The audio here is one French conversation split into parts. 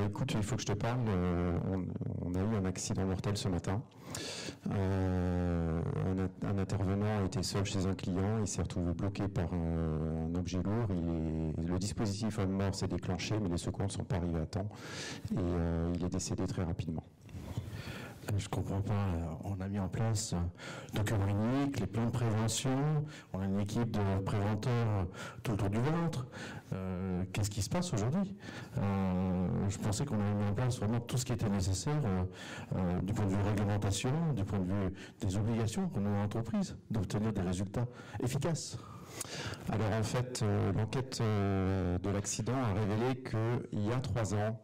écoute, il faut que je te parle. On a eu un accident mortel ce matin. Un intervenant était seul chez un client. Il s'est retrouvé bloqué par un objet lourd. Le dispositif homme mort s'est déclenché, mais les secours ne sont pas arrivés à temps. Et il est décédé très rapidement. Je comprends pas. On a mis en place document unique, les plans de prévention. On a une équipe de préventeurs tout autour du ventre. Qu'est-ce qui se passe aujourd'hui? Je pensais qu'on avait mis en place vraiment tout ce qui était nécessaire du point de vue réglementation, du point de vue des obligations qu'on a dans l'entreprise, d'obtenir des résultats efficaces. Alors en fait, l'enquête de l'accident a révélé qu'il y a 3 ans,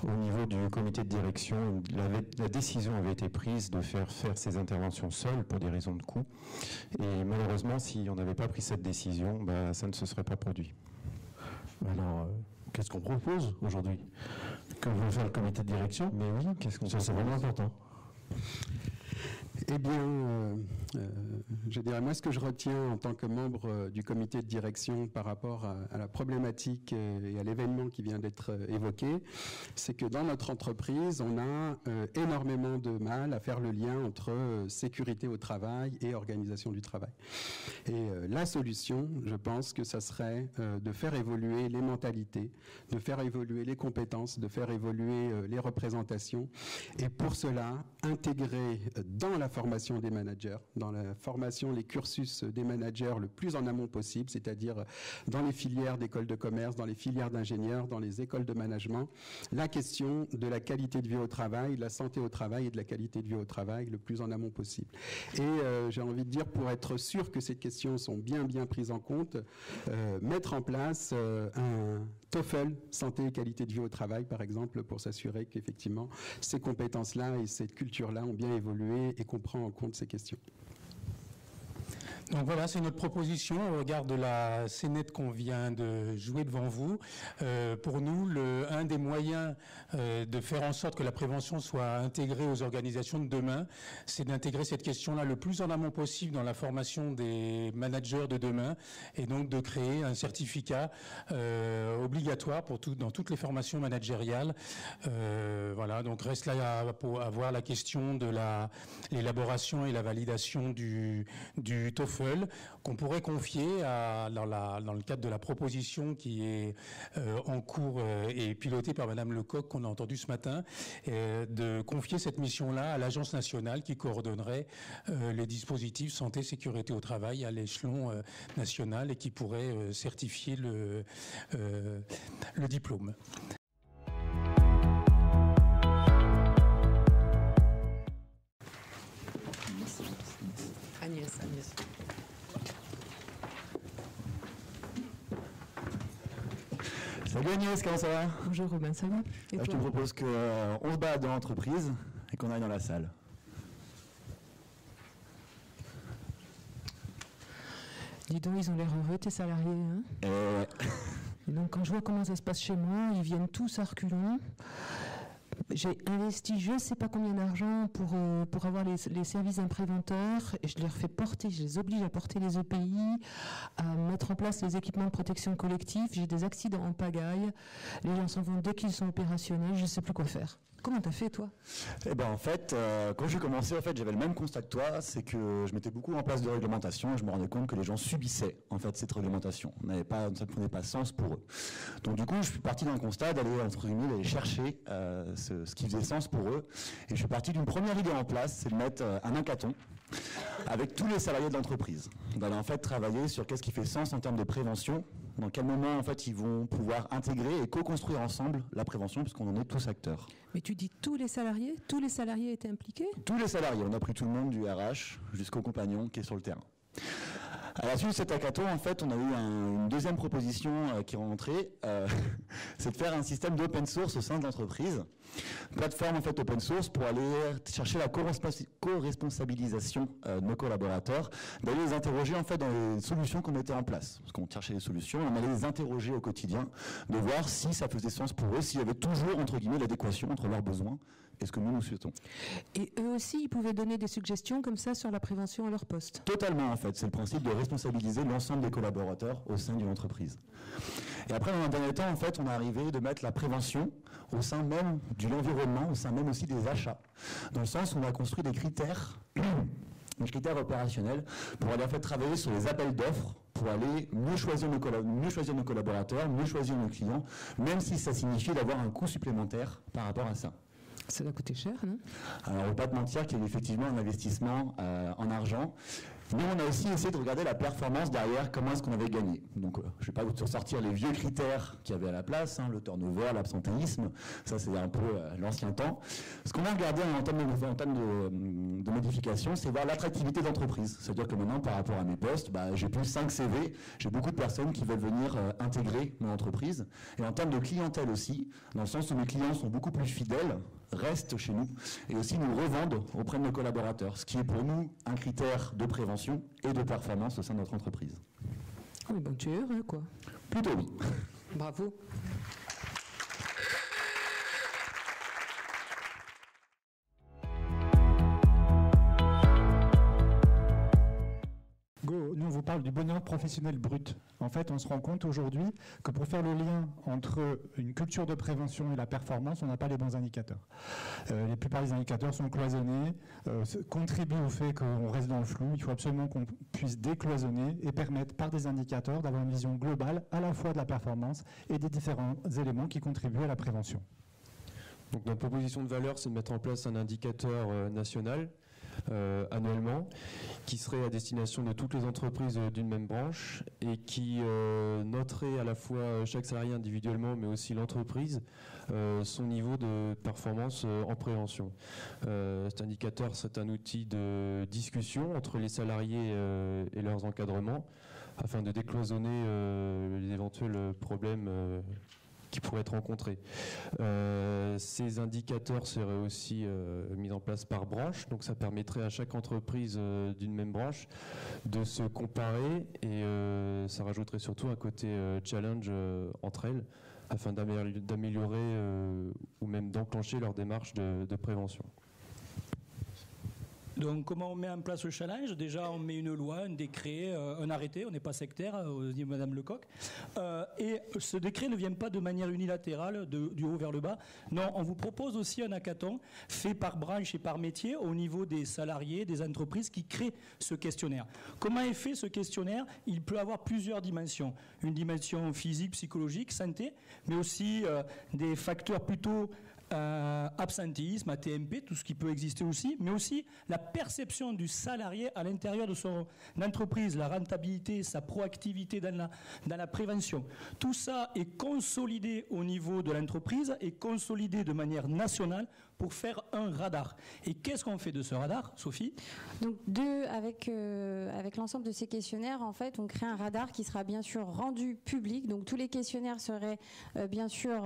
au niveau du comité de direction, la décision avait été prise de faire ces interventions seules pour des raisons de coût. Et malheureusement, si on n'avait pas pris cette décision, ça ne se serait pas produit. Alors, qu'est-ce qu'on propose aujourd'hui? Que veut faire le comité de direction? Mais oui, qu'est-ce qu'on propose? C'est vraiment important. Eh bien, je dirais, moi, ce que je retiens en tant que membre du comité de direction par rapport à la problématique et à l'événement qui vient d'être évoqué, c'est que dans notre entreprise, on a énormément de mal à faire le lien entre sécurité au travail et organisation du travail. Et la solution, je pense que ça serait de faire évoluer les mentalités, de faire évoluer les compétences, de faire évoluer les représentations, et pour cela, intégrer dans la formation des managers, dans la formation, les cursus des managers le plus en amont possible, c'est-à-dire dans les filières d'écoles de commerce, dans les filières d'ingénieurs, dans les écoles de management, la question de la qualité de vie au travail, de la santé au travail et de la qualité de vie au travail le plus en amont possible. Et j'ai envie de dire, pour être sûr que ces questions sont bien prises en compte, mettre en place un TOEFL, santé et qualité de vie au travail, par exemple, pour s'assurer qu'effectivement ces compétences-là et cette culture-là ont bien évolué et qu'on prend en compte ces questions. Donc voilà, c'est notre proposition au regard de la scénette qu'on vient de jouer devant vous. Pour nous, un des moyens de faire en sorte que la prévention soit intégrée aux organisations de demain, c'est d'intégrer cette question-là le plus en amont possible dans la formation des managers de demain, et donc de créer un certificat obligatoire dans toutes les formations managériales. Voilà, donc reste là à voir la question de l'élaboration et la validation du TOEFL, qu'on pourrait confier dans le cadre de la proposition qui est en cours et pilotée par Madame Lecoq, qu'on a entendu ce matin, de confier cette mission-là à l'Agence nationale qui coordonnerait les dispositifs santé, sécurité au travail à l'échelon national et qui pourrait certifier le diplôme. Agnès. Salut Agnès, comment ça va? Bonjour Robin, ça va? Je te propose qu'on se balade dans l'entreprise et qu'on aille dans la salle. Dis donc, ils ont l'air heureux tes salariés, hein? Ouais. Et donc quand je vois comment ça se passe chez moi, ils viennent tous à reculons. J'ai investi je ne sais pas combien d'argent pour avoir les services d'un préventeur, et je les oblige à porter les EPI, à mettre en place les équipements de protection collective. J'ai des accidents en pagaille, les gens s'en vont dès qu'ils sont opérationnels, je ne sais plus quoi faire. Comment t'as fait, toi? Eh ben, en fait, quand j'ai commencé, j'avais le même constat que toi, c'est que je mettais beaucoup en place de réglementation et je me rendais compte que les gens subissaient, cette réglementation. Ça ne prenait pas sens pour eux. Donc, du coup, je suis parti d'un constat d'aller chercher ce qui faisait sens pour eux. Et je suis parti d'une première idée en place, c'est de mettre un hackathon avec tous les salariés de l'entreprise. D'aller travailler sur qu'est-ce qui fait sens en termes de prévention, dans quel moment ils vont pouvoir intégrer et co-construire ensemble la prévention, puisqu'on en est tous acteurs. Mais tu dis tous les salariés étaient impliqués? Tous les salariés, on a pris tout le monde du RH jusqu'au compagnon qui est sur le terrain. À la suite de cet hackathon, on a eu une deuxième proposition qui est rentrée, c'est de faire un système d'open source au sein de l'entreprise. Plateforme open source pour aller chercher la co-responsabilisation de nos collaborateurs, d'aller les interroger dans les solutions qu'on mettait en place. Parce qu'on cherchait des solutions, on allait les interroger au quotidien, de voir si ça faisait sens pour eux, s'il y avait toujours, entre guillemets, l'adéquation entre leurs besoins et ce que nous souhaitons. Et eux aussi, ils pouvaient donner des suggestions comme ça sur la prévention à leur poste? Totalement, c'est le principe de responsabiliser l'ensemble des collaborateurs au sein d'une entreprise. Et après, dans un dernier temps, en fait, on est arrivé de mettre la prévention au sein même de l'environnement, au sein même aussi des achats. Dans le sens où on a construit des critères opérationnels pour aller en fait travailler sur les appels d'offres, pour aller mieux choisir nos collaborateurs, mieux choisir nos clients, même si ça signifie d'avoir un coût supplémentaire par rapport à ça. Ça va coûter cher, non? Alors, on ne va pas te mentir qu'il y a effectivement un investissement en argent. Mais on a aussi essayé de regarder la performance derrière, comment est-ce qu'on avait gagné. Donc, je ne vais pas vous sortir les vieux critères qu'il y avait à la place, le turnover, l'absentéisme, ça c'est un peu l'ancien temps. Ce qu'on a regardé en termes de modification, c'est voir l'attractivité d'entreprise. C'est-à-dire que maintenant, par rapport à mes postes, j'ai plus 5 CV, j'ai beaucoup de personnes qui veulent venir intégrer mon entreprise. Et en termes de clientèle aussi, dans le sens où mes clients sont beaucoup plus fidèles, restent chez nous et aussi nous revendent auprès de nos collaborateurs, ce qui est pour nous un critère de prévention et de performance au sein de notre entreprise. Oui, bon, tu es heureux, quoi. Plutôt oui. Bravo. Nous, on vous parle du bonheur professionnel brut. En fait, on se rend compte aujourd'hui que pour faire le lien entre une culture de prévention et la performance, on n'a pas les bons indicateurs. La plupart des indicateurs sont cloisonnés, contribuent au fait qu'on reste dans le flou. Il faut absolument qu'on puisse décloisonner et permettre par des indicateurs d'avoir une vision globale à la fois de la performance et des différents éléments qui contribuent à la prévention. Donc, notre proposition de valeur, c'est de mettre en place un indicateur national annuellement, qui serait à destination de toutes les entreprises d'une même branche et qui noterait à la fois chaque salarié individuellement, mais aussi l'entreprise, son niveau de performance en prévention. Cet indicateur, c'est un outil de discussion entre les salariés et leurs encadrements, afin de décloisonner les éventuels problèmes qui pourraient être rencontrés. Ces indicateurs seraient aussi mis en place par branche, donc ça permettrait à chaque entreprise d'une même branche de se comparer et ça rajouterait surtout un côté challenge entre elles afin d'améliorer ou même d'enclencher leur démarche de prévention. Donc comment on met en place le challenge? Déjà on met une loi, un décret, un arrêté, on n'est pas sectaire, dit Madame Lecoq, et ce décret ne vient pas de manière unilatérale du haut vers le bas. Non, on vous propose aussi un hackathon fait par branche et par métier au niveau des salariés, des entreprises qui créent ce questionnaire. Comment est fait ce questionnaire? Il peut avoir plusieurs dimensions. Une dimension physique, psychologique, santé, mais aussi des facteurs plutôt absentéisme, ATMP, tout ce qui peut exister aussi, mais aussi la perception du salarié à l'intérieur de son entreprise, la rentabilité, sa proactivité dans la prévention. Tout ça est consolidé au niveau de l'entreprise et consolidé de manière nationale pour faire un radar. Et qu'est-ce qu'on fait de ce radar, Sophie? Donc avec l'ensemble de ces questionnaires, en fait, on crée un radar qui sera bien sûr rendu public. Donc tous les questionnaires seraient bien sûr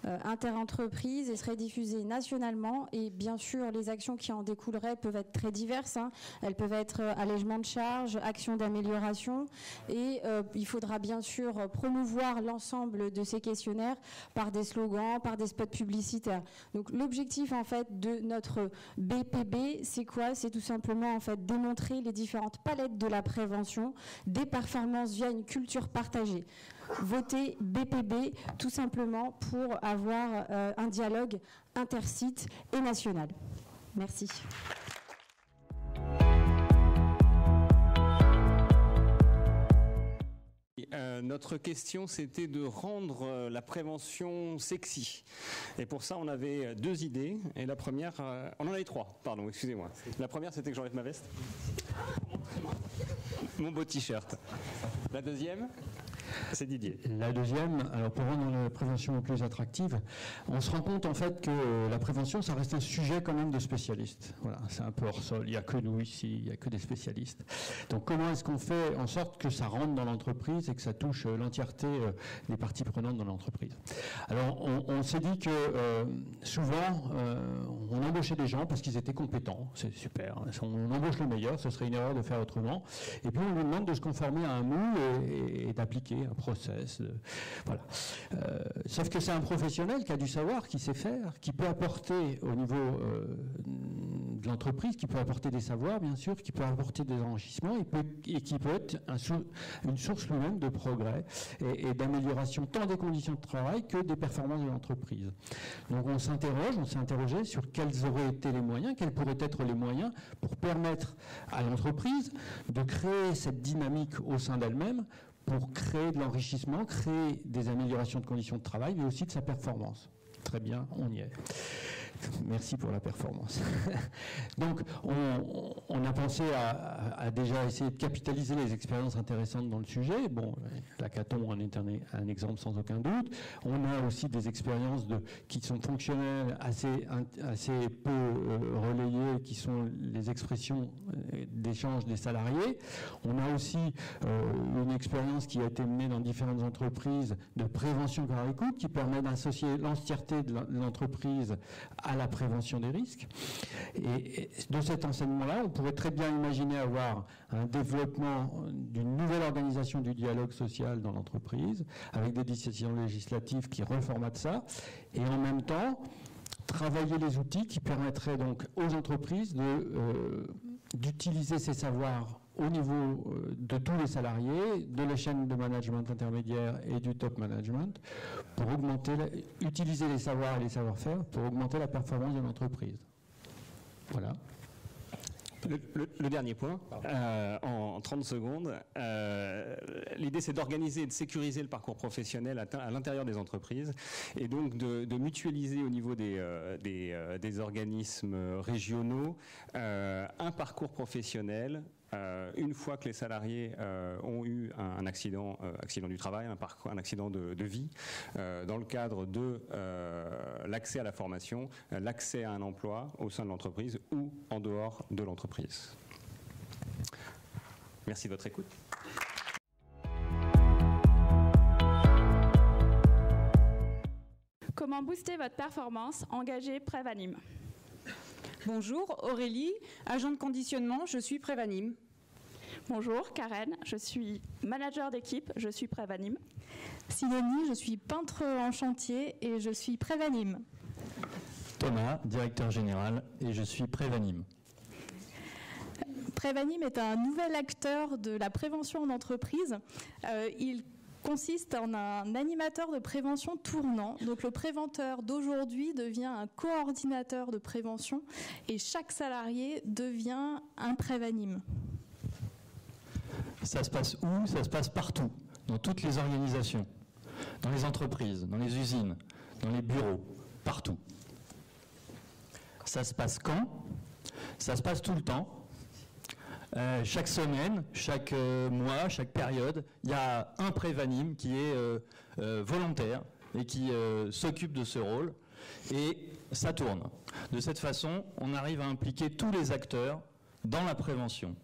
interentreprises et seraient diffusés nationalement. Et bien sûr, les actions qui en découleraient peuvent être très diverses. Elles peuvent être allègement de charges, actions d'amélioration. Et il faudra bien sûr promouvoir l'ensemble de ces questionnaires par des slogans, par des spots publicitaires. Donc l'objectif en fait de notre BPB, c'est quoi? C'est tout simplement en fait démontrer les différentes palettes de la prévention, des performances via une culture partagée. Votez BPB tout simplement pour avoir un dialogue intersite et national. Merci. Notre question, c'était de rendre la prévention sexy. Et pour ça, on avait 2 idées. Et la première, on en avait 3, pardon, excusez-moi. La première, c'était que j'enlève ma veste. Mon beau t-shirt. La deuxième, c'est Didier. La deuxième, alors pour rendre la prévention plus attractive, on se rend compte en fait que la prévention, ça reste un sujet quand même de spécialistes. Voilà, c'est un peu hors sol, il n'y a que nous ici, il n'y a que des spécialistes. Donc comment est-ce qu'on fait en sorte que ça rentre dans l'entreprise et que ça touche l'entièreté des parties prenantes dans l'entreprise? Alors on s'est dit que souvent, on embauchait des gens parce qu'ils étaient compétents, c'est super, on embauche le meilleur, ce serait une erreur de faire autrement, et puis on lui demande de se conformer à un moule et d'appliquer un process. Voilà. Sauf que c'est un professionnel qui a du savoir, qui sait faire, qui peut apporter au niveau de de l'entreprise, qui peut apporter des savoirs, bien sûr, qui peut apporter des enrichissements et qui peut être une source lui-même de progrès et d'amélioration tant des conditions de travail que des performances de l'entreprise. Donc on s'est interrogé sur quels auraient été les moyens, quels pourraient être les moyens pour permettre à l'entreprise de créer cette dynamique au sein d'elle-même pour créer de l'enrichissement, créer des améliorations de conditions de travail, mais aussi de sa performance. Très bien, on y est. Merci pour la performance. Donc, on a pensé à déjà essayer de capitaliser les expériences intéressantes dans le sujet. Bon, l'hackathon en est un exemple sans aucun doute. On a aussi des expériences qui sont fonctionnelles, assez peu relayées, qui sont les expressions d'échange des salariés. On a aussi une expérience qui a été menée dans différentes entreprises de prévention par écoute, qui permet d'associer l'entièreté de l'entreprise à la prévention des risques. Et de cet enseignement-là, on pourrait très bien imaginer avoir un développement d'une nouvelle organisation du dialogue social dans l'entreprise, avec des décisions législatives qui reformatent ça, et en même temps, travailler les outils qui permettraient donc aux entreprises d'utiliser ces savoirs au niveau de tous les salariés, de la chaîne de management intermédiaire et du top management, pour utiliser les savoirs et les savoir-faire pour augmenter la performance de l'entreprise. Voilà. Le dernier point, en 30 secondes, l'idée c'est d'organiser et de sécuriser le parcours professionnel à l'intérieur des entreprises et donc de mutualiser au niveau des organismes régionaux un parcours professionnel une fois que les salariés ont eu un accident du travail, un accident de vie, dans le cadre de l'accès à la formation, l'accès à un emploi au sein de l'entreprise ou en dehors de l'entreprise. Merci de votre écoute. Comment booster votre performance? Engagez Prévanim. Bonjour, Aurélie, agent de conditionnement, je suis Prévanim. Bonjour, Karen, je suis manager d'équipe, je suis Prévanim. Sidonie, je suis peintre en chantier et je suis Prévanim. Thomas, directeur général, et je suis Prévanim. Prévanim est un nouvel acteur de la prévention en entreprise. Il consiste en un animateur de prévention tournant. Donc le préventeur d'aujourd'hui devient un coordinateur de prévention et chaque salarié devient un Prévanim. Ça se passe où? Ça se passe partout, dans toutes les organisations, dans les entreprises, dans les usines, dans les bureaux, partout. Ça se passe quand? Ça se passe tout le temps. Chaque semaine, chaque mois, chaque période, il y a un Prévanim qui est volontaire et qui s'occupe de ce rôle. Et ça tourne. De cette façon, on arrive à impliquer tous les acteurs dans la prévention.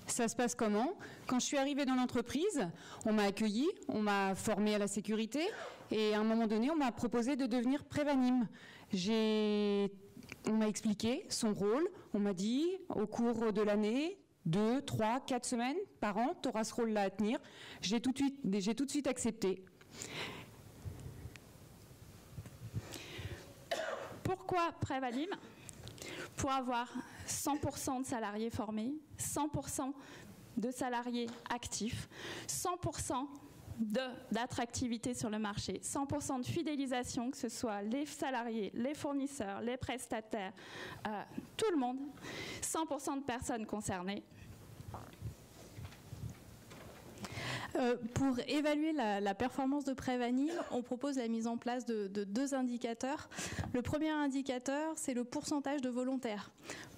Ça se passe comment? Quand je suis arrivée dans l'entreprise, on m'a accueilli, on m'a formée à la sécurité et à un moment donné, on m'a proposé de devenir Prévanim. On m'a expliqué son rôle, on m'a dit au cours de l'année, 2, 3, 4 semaines par an, tu auras ce rôle-là à tenir. J'ai tout de suite accepté. Pourquoi Prévanim? Pour avoir 100% de salariés formés, 100% de salariés actifs, 100% d'attractivité sur le marché, 100% de fidélisation, que ce soit les salariés, les fournisseurs, les prestataires, tout le monde, 100% de personnes concernées. Pour évaluer la performance de Prévanim, on propose la mise en place de 2 indicateurs. Le premier indicateur, c'est le pourcentage de volontaires.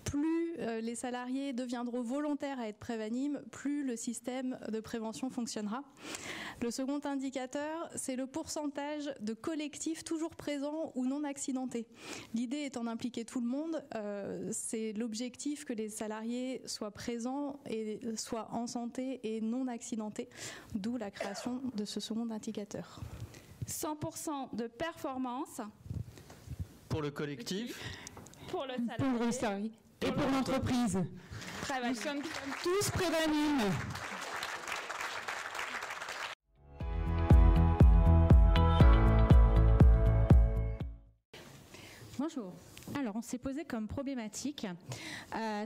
Plus les salariés deviendront volontaires à être Prévanim, plus le système de prévention fonctionnera. Le second indicateur, c'est le pourcentage de collectifs toujours présents ou non accidentés. L'idée étant d'impliquer tout le monde, c'est l'objectif que les salariés soient présents et soient en santé et non accidentés, d'où la création de ce second indicateur. 100% de performance. Pour le collectif. Pour le salarié. Pour le salarié. Et pour l'entreprise. Nous sommes tous Prévanim. Bonjour. Alors, on s'est posé comme problématique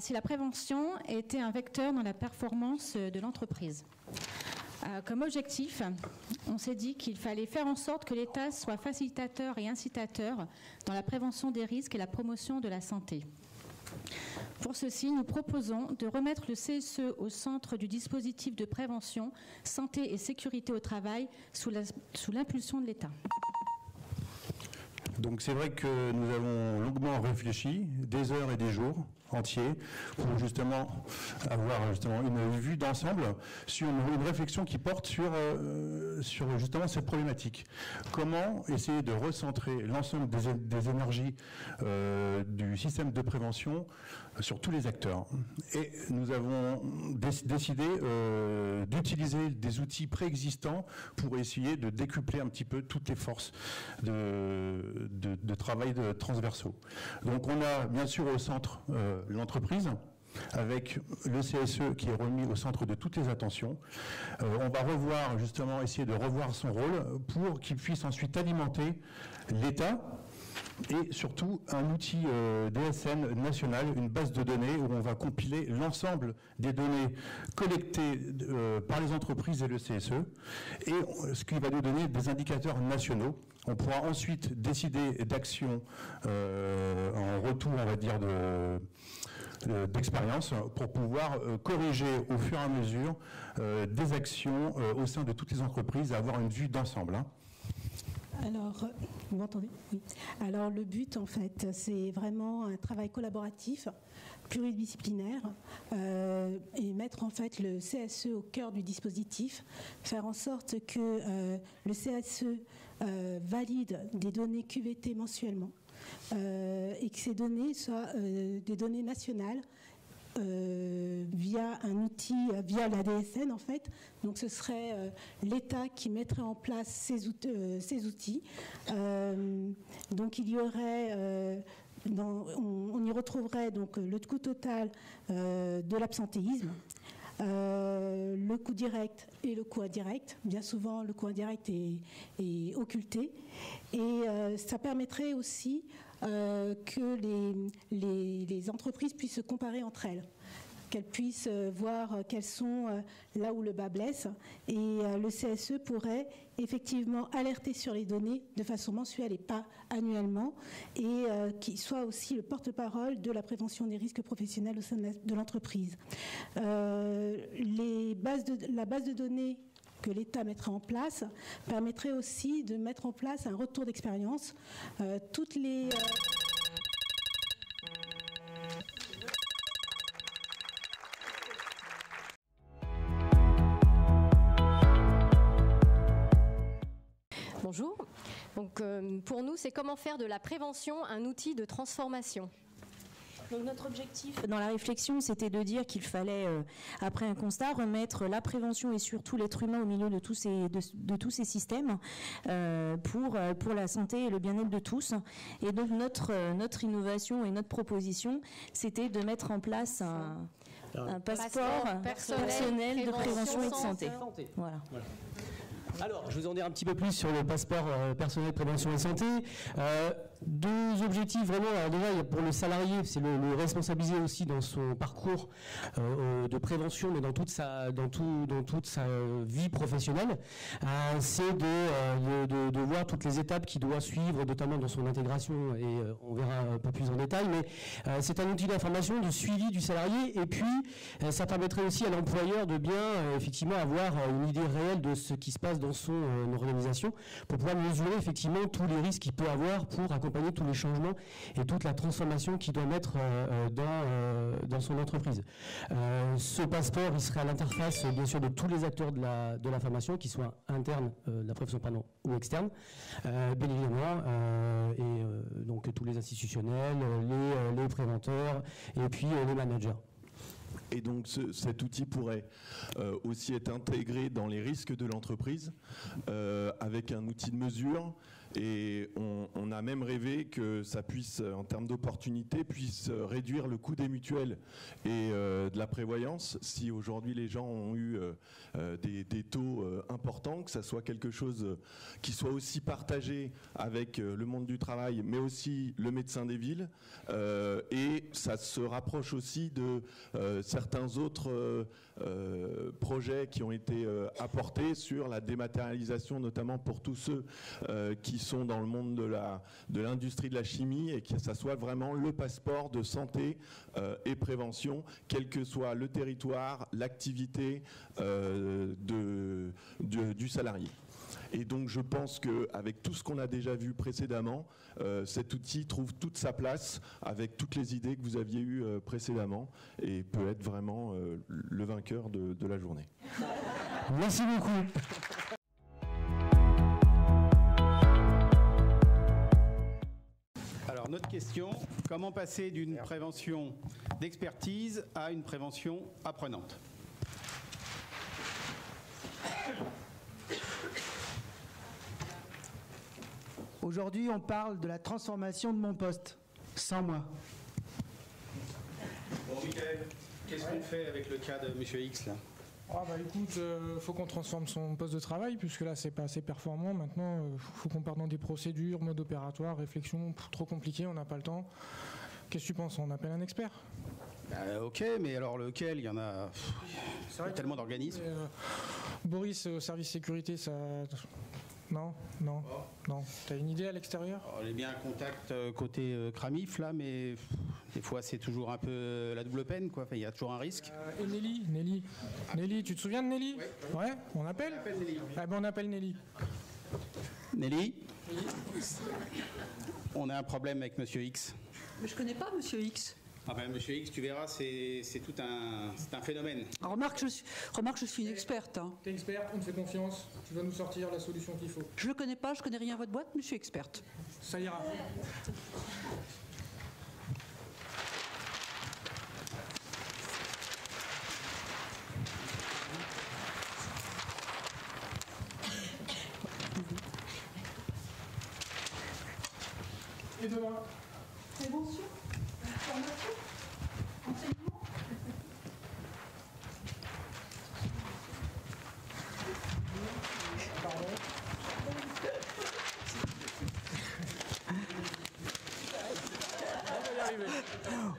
si la prévention était un vecteur dans la performance de l'entreprise. Comme objectif, on s'est dit qu'il fallait faire en sorte que l'État soit facilitateur et incitateur dans la prévention des risques et la promotion de la santé. Pour ceci, nous proposons de remettre le CSE au centre du dispositif de prévention, santé et sécurité au travail sous l'impulsion de l'État. Donc c'est vrai que nous avons longuement réfléchi, des heures et des jours entiers, pour justement avoir une vue d'ensemble sur une réflexion qui porte sur justement cette problématique. Comment essayer de recentrer l'ensemble des énergies du système de prévention sur tous les acteurs. Et nous avons décidé d'utiliser des outils préexistants pour essayer de décupler un petit peu toutes les forces de travail transversaux. Donc on a bien sûr au centre l'entreprise, avec le CSE qui est remis au centre de toutes les attentions. On va revoir, justement, essayer de revoir son rôle pour qu'il puisse ensuite alimenter l'État et surtout un outil DSN national, une base de données où on va compiler l'ensemble des données collectées par les entreprises et le CSE, et ce qui va nous donner des indicateurs nationaux. On pourra ensuite décider d'actions en retour, on va dire, d'expérience pour pouvoir corriger au fur et à mesure des actions au sein de toutes les entreprises et avoir une vue d'ensemble. Alors, vous m'entendez ? Oui. Alors, le but, en fait, c'est vraiment un travail collaboratif, pluridisciplinaire, et mettre, en fait, le CSE au cœur du dispositif, faire en sorte que le CSE valide des données QVT mensuellement, et que ces données soient des données nationales, via un outil, via la DSN en fait. Donc ce serait l'État qui mettrait en place ces outils. Donc il y aurait, on y retrouverait donc le coût total de l'absentéisme, le coût direct et le coût indirect. Bien souvent, le coût indirect est occulté. Et ça permettrait aussi que les entreprises puissent se comparer entre elles, qu'elles puissent voir quels sont là où le bas blesse. Et le CSE pourrait effectivement alerter sur les données de façon mensuelle et pas annuellement, et qui soit aussi le porte-parole de la prévention des risques professionnels au sein de l'entreprise. La base de données que l'État mettrait en place permettrait aussi de mettre en place un retour d'expérience. Toutes les... Bonjour. Donc, pour nous, c'est comment faire de la prévention un outil de transformation. Donc notre objectif dans la réflexion, c'était de dire qu'il fallait, après un constat, remettre la prévention et surtout l'être humain au milieu de tous ces systèmes pour la santé et le bien-être de tous. Et donc notre innovation et notre proposition, c'était de mettre en place un passeport personnel de prévention et de santé. Voilà. Alors, je vais vous en dire un petit peu plus sur le passeport personnel prévention et santé. Deux objectifs vraiment. Alors déjà, pour le salarié, c'est le responsabiliser aussi dans son parcours de prévention, mais dans toute sa vie professionnelle. C'est de voir toutes les étapes qu'il doit suivre, notamment dans son intégration, et on verra un peu plus en détail. Mais c'est un outil d'information, de suivi du salarié, et puis ça permettrait aussi à l'employeur de bien effectivement avoir une idée réelle de ce qui se passe dans son organisation, pour pouvoir mesurer effectivement tous les risques qu'il peut avoir pour accompagner tous les changements et toute la transformation qu'il doit mettre dans son entreprise. Ce passeport, il serait à l'interface bien sûr de tous les acteurs de la formation, qu'ils soient internes de la profession ou externes, bien évidemment, et donc tous les institutionnels, les préventeurs et puis les managers. Et donc cet outil pourrait aussi être intégré dans les risques de l'entreprise avec un outil de mesure Et on a même rêvé que ça puisse, en termes d'opportunités, puisse réduire le coût des mutuelles et de la prévoyance. Si aujourd'hui les gens ont eu des taux importants, que ça soit quelque chose qui soit aussi partagé avec le monde du travail, mais aussi le médecin des villes. Et ça se rapproche aussi de certains autres projets qui ont été apportés sur la dématérialisation, notamment pour tous ceux qui sont dans le monde de l'industrie de la chimie, et que ça soit vraiment le passeport de santé et prévention, quel que soit le territoire, l'activité du salarié. Et donc je pense qu'avec tout ce qu'on a déjà vu précédemment, cet outil trouve toute sa place avec toutes les idées que vous aviez eues précédemment, et peut être vraiment le vainqueur de la journée. Merci beaucoup. Alors, notre question, comment passer d'une prévention d'expertise à une prévention apprenante ? Aujourd'hui, on parle de la transformation de mon poste, sans moi. Bon, Michael, qu'est-ce qu'on fait avec le cas de M. X là ? Ah bah écoute, faut qu'on transforme son poste de travail, puisque là c'est pas assez performant. Maintenant, faut qu'on parte dans des procédures, mode opératoire, réflexion, trop compliqué, on n'a pas le temps. Qu'est-ce que tu penses ? On appelle un expert ? Ok, mais alors lequel ? Il y en a, tellement d'organismes. Boris, au service sécurité, ça... Non. T'as une idée à l'extérieur ? On est bien en contact côté Cramif là, mais des fois c'est toujours un peu la double peine, quoi. Enfin, il y a toujours un risque. Et Nelly, tu te souviens de Nelly ? Ouais, on appelle ? Ah ben on appelle Nelly. Nelly ? On a un problème avec Monsieur X. Mais je connais pas Monsieur X. Ah ben, Monsieur X, tu verras, c'est tout un phénomène. Remarque, je suis une experte. Hein. T'es experte, on te fait confiance. Tu vas nous sortir la solution qu'il faut. Je le connais pas, je connais rien à votre boîte, mais je suis experte. Ça ira. Et demain ? Prévention ? Formation ? Enseignement ?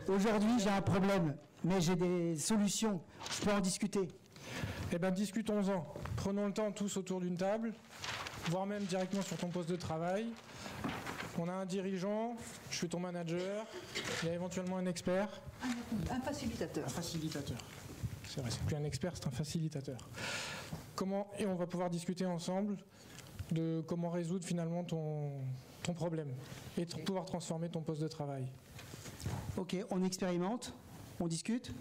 Aujourd'hui, j'ai un problème, mais j'ai des solutions. Je peux en discuter. Eh bien, discutons-en. Prenons le temps tous autour d'une table, voire même directement sur ton poste de travail. On a un dirigeant, je suis ton manager, il y a éventuellement un expert. Un facilitateur. Un facilitateur. C'est vrai, c'est plus un expert, c'est un facilitateur. Et on va pouvoir discuter ensemble de comment résoudre finalement ton problème et pouvoir transformer ton poste de travail. Ok, on expérimente, on discute,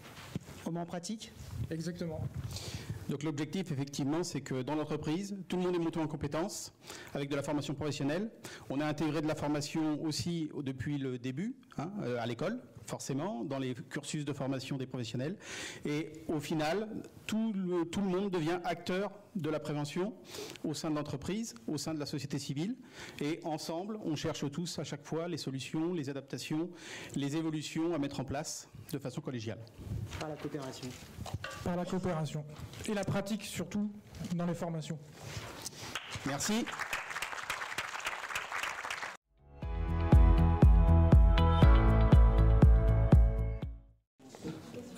on met en pratique. Exactement. Donc l'objectif, effectivement, c'est que dans l'entreprise, tout le monde est monté en compétences avec de la formation professionnelle. On a intégré de la formation aussi depuis le début, à l'école, forcément, dans les cursus de formation des professionnels. Et au final, tout le monde devient acteur de la prévention au sein de l'entreprise, au sein de la société civile. Et ensemble, on cherche tous à chaque fois les solutions, les adaptations, les évolutions à mettre en place de façon collégiale. Par la coopération. Par la coopération. Et la pratique, surtout, dans les formations. Merci.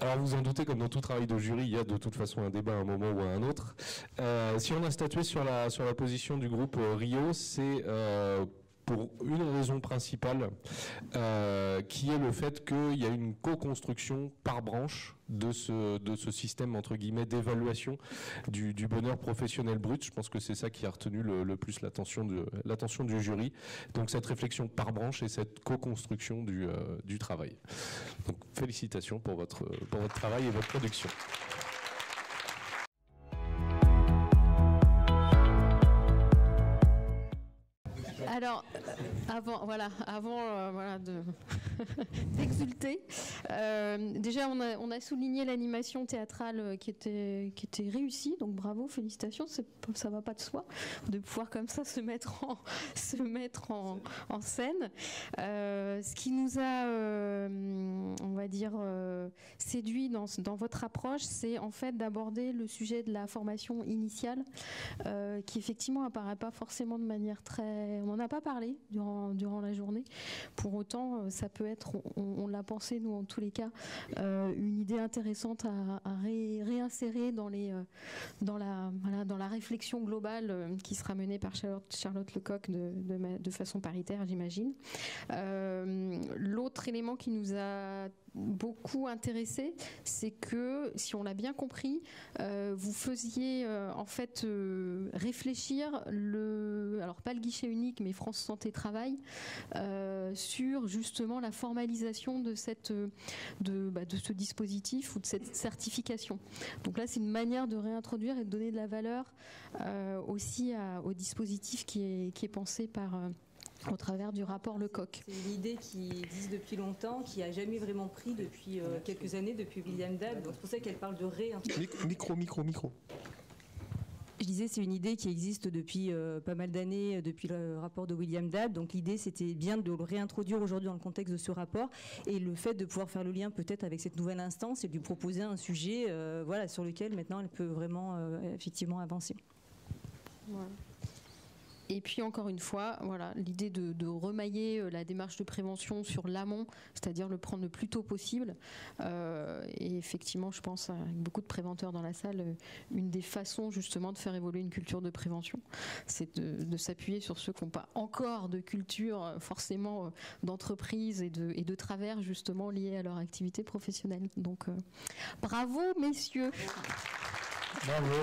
Alors vous en doutez, comme dans tout travail de jury, il y a de toute façon un débat à un moment ou à un autre. Si on a statué sur la position du groupe Rio, c'est pour une raison principale, qui est le fait qu'il y a une co-construction par branche de ce système entre guillemets d'évaluation du bonheur professionnel brut. Je pense que c'est ça qui a retenu le plus l'attention du jury. Donc cette réflexion par branche et cette co-construction du travail. Donc félicitations pour votre travail et votre production. Alors, voilà, avant voilà, d'exulter. Déjà, on a souligné l'animation théâtrale qui était réussie, donc bravo, félicitations. Ça va pas de soi de pouvoir comme ça se mettre en scène. Ce qui nous a, on va dire, séduit dans votre approche, c'est en fait d'aborder le sujet de la formation initiale, qui effectivement apparaît pas forcément de manière très... On n'en a pas parlé durant la journée. Pour autant, ça peut être, on l'a pensé nous en tous les cas, une idée intéressante à réinsérer dans la réflexion globale qui sera menée par Charlotte Lecoq de façon paritaire, j'imagine. L'autre élément qui nous a beaucoup intéressé, c'est que, si on l'a bien compris, vous faisiez en fait réfléchir alors pas le guichet unique, mais France Santé Travail, sur justement la formalisation de ce dispositif ou de cette certification. Donc là, c'est une manière de réintroduire et de donner de la valeur aussi au dispositif qui est pensé au travers du rapport Lecoq. C'est une idée qui existe depuis longtemps, qui n'a jamais vraiment pris depuis quelques années, depuis William Dahl. Donc c'est pour ça qu'elle parle de Micro. Je disais, c'est une idée qui existe depuis pas mal d'années, depuis le rapport de William Dahl. Donc l'idée, c'était bien de le réintroduire aujourd'hui dans le contexte de ce rapport. Et le fait de pouvoir faire le lien peut-être avec cette nouvelle instance et de lui proposer un sujet sur lequel maintenant elle peut vraiment effectivement avancer. Voilà. Et puis encore une fois, voilà, l'idée de remailler la démarche de prévention sur l'amont, c'est-à-dire le prendre le plus tôt possible. Et effectivement, je pense, avec beaucoup de préventeurs dans la salle, une des façons justement de faire évoluer une culture de prévention, c'est de s'appuyer sur ceux qui n'ont pas encore de culture forcément d'entreprise et de travers justement liés à leur activité professionnelle. Donc bravo messieurs. Bravo.